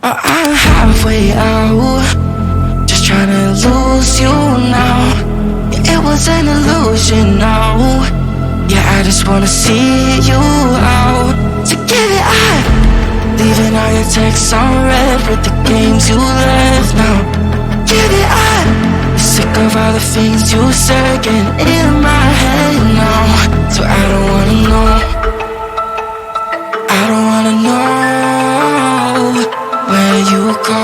I'm halfway out, just trying to lose you now. Yeah, it was an illusion now. Yeah, I just wanna see you out. So give it up, leaving all your texts on red with the games you left now. Give it up, I'm sick of all the things you said getting in my head now. So I don't wanna know, I don't wanna know where you go.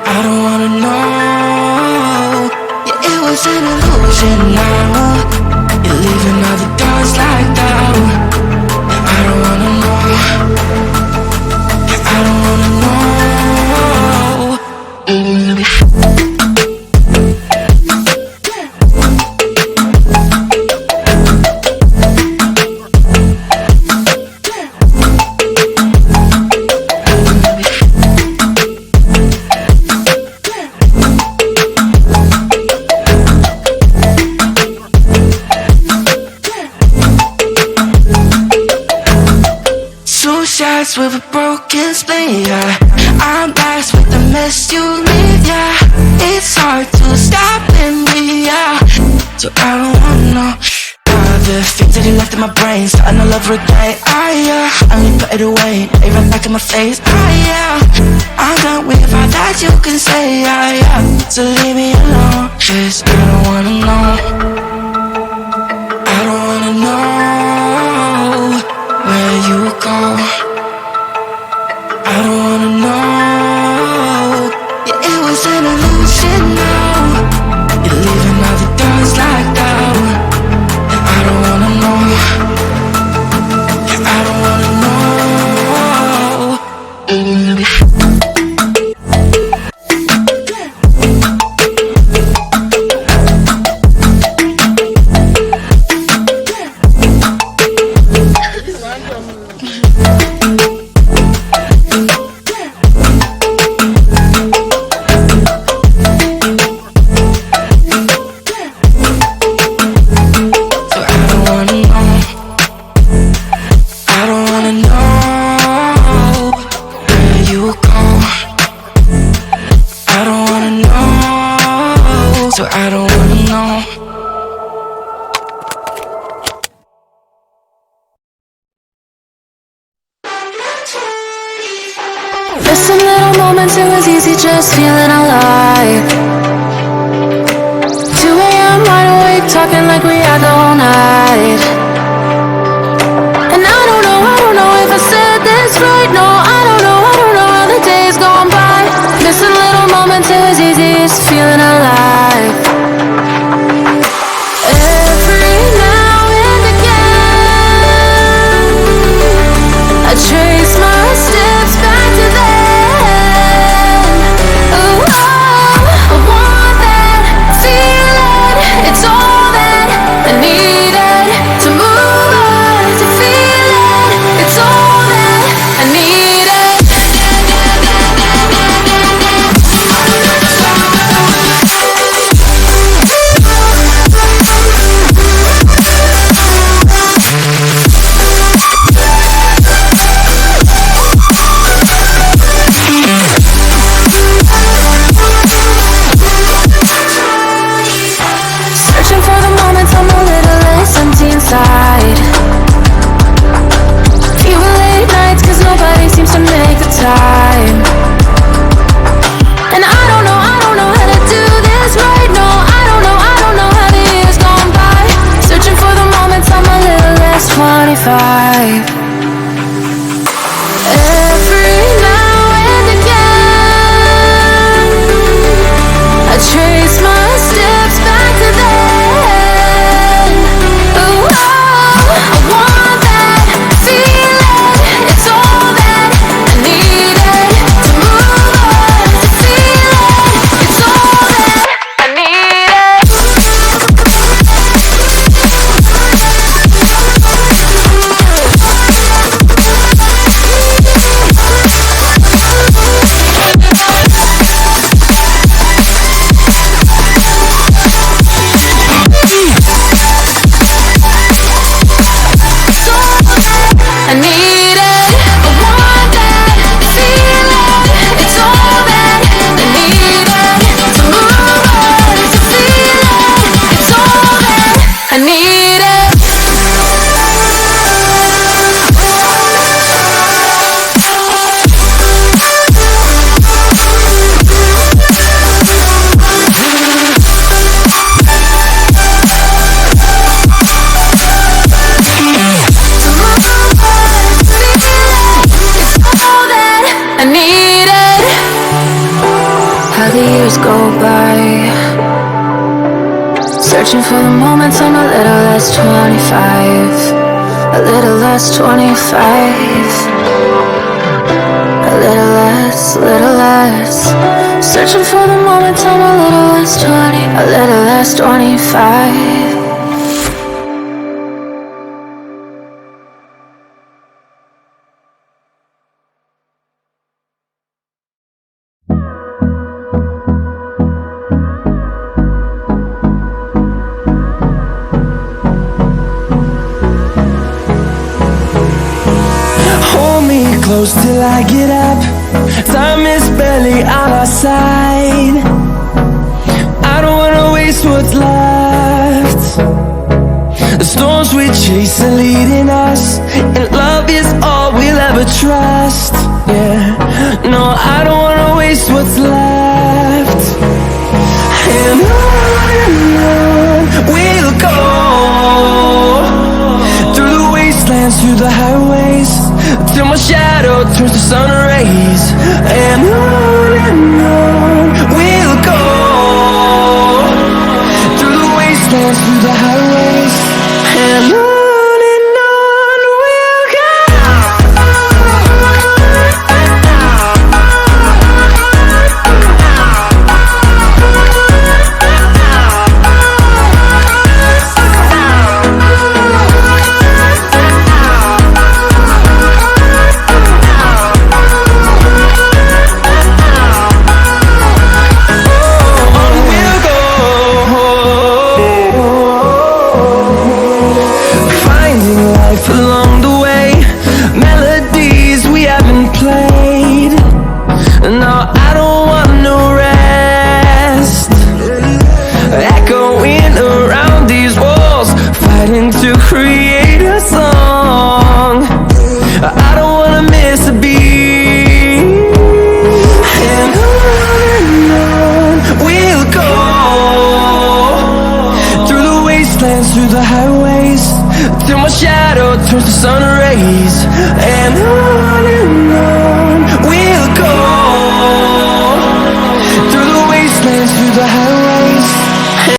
I don't wanna know. Yeah, it was an illusion now. You're leaving all the doors locked out. Yeah, I don't wanna know. Yeah, I don't wanna know. Shots with a broken spleen, yeah. I'm blessed with the mess you leave, yeah. It's hard to stop and breathe, yeah. So I don't wanna know all the things that you left in my brain, starting all over again, yeah. I only put it away, they right back in my face, yeah. I'm done with all that you can say, yeah. So leave me alone, 'cause I don't wanna know. I don't wanna know where you go. I don't wanna know. Yeah, it was an illusion now. You're leaving all the doors locked out. Yeah, I don't wanna know. Yeah, I don't wanna know. So I don't wanna know. Missing little moments, it was easy just feeling alive. 2 a.m. wide awake, talking like we had the whole night. And I don't know if I said this right. No, I don't know how the days gone by. Missing little moments, it was easy just feeling alive. Every now and again, I trace my steps back to then. Ooh, I want that feeling. It's all that I needed to move on, to feel it. It's all that I needed. Searching for the moments I'm a little less empty inside. Fewer late nights 'cause nobody seems to make the time. And I don't know how to do this right. No, I don't know how the years gone by. Searching for the moments I'm a little less 25. Every now and again, I trace my steps back to then. Ooh, I want that feeling. It's all that I needed to move on, to feel it. It's all that I needed. years go by, searching for the moments I'm a little less 25, a little less 25, a little less, searching for the moments I'm a little less 20, a little less 25. Close till I get up. Time is barely on our side. I don't wanna waste what's left. The storms we chase are leading us, and love is all we'll ever trust. Yeah, no, I don't wanna waste what's left. And on we'll go, through the wastelands, through the highways, till my shadow turns to sun rays. And on we'll go, through the wastelands, through the highways, and on we'll go. Along the way, melodies we haven't played. No, I don't want no rest, echoing around these walls, fighting to create a song. I don't wanna miss a beat. And on we'll go, through the wastelands, through the highways, till my shadow turns to sun rays. And on